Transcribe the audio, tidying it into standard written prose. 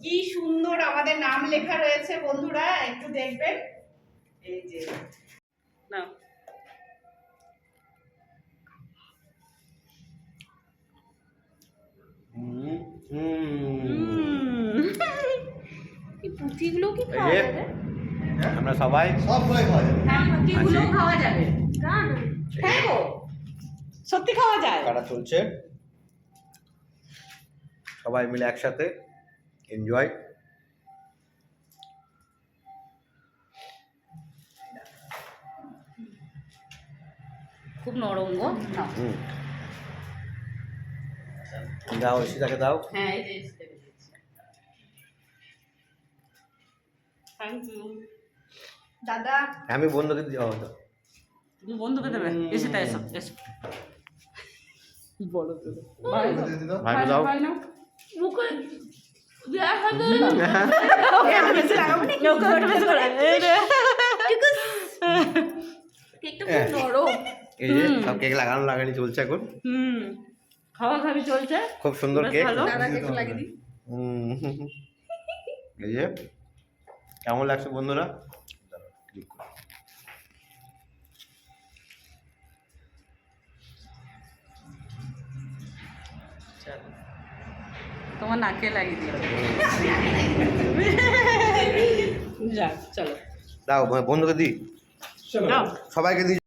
কি সুন্দর আমাদের নাম লেখা রয়েছে বন্ধুরা, একটু দেখবেন। এই যে না এই পুঁটিগুলো কি খাওয়া যাবে? আমরা সবাই খাওয়া যাবে। হ্যাঁ, পুঁটিগুলো খাওয়া যাবে। হ্যাঁ গো, সত্যি খাওয়া যায়। কাটা চলছে, সবাই মিলে একসাথে এনজয়। খুব নরম গো। দাও ঈশিতাকে দাও। হ্যাঁ এই যে ঈশিতাকে দিচ্ছি। থ্যাংক ইউ দাদা। আমি বন্ধুকে দিও। তুমি বন্ধুকে দেবে? ঈশিতা এসো এসো। বলো তো ভাই দাও। মুখে দেয়া হবে না। ওকে বেশি লাগাবো না। ওকে বেশি করে এই রে কেকটা খুব নরম। এই যে সব কেক লাগানি চলছে এখন। খাওয়া খাবি চলছে, খুব সুন্দর কেক। দাদা কেক লাগিয়ে দিই। এই যে কেমন লাগছে বন্ধুরা? তোমার নাকে লাগিয়ে দিও। যাক চলো দাও বন্ধুকে দিই, দাও সবাইকে দিই।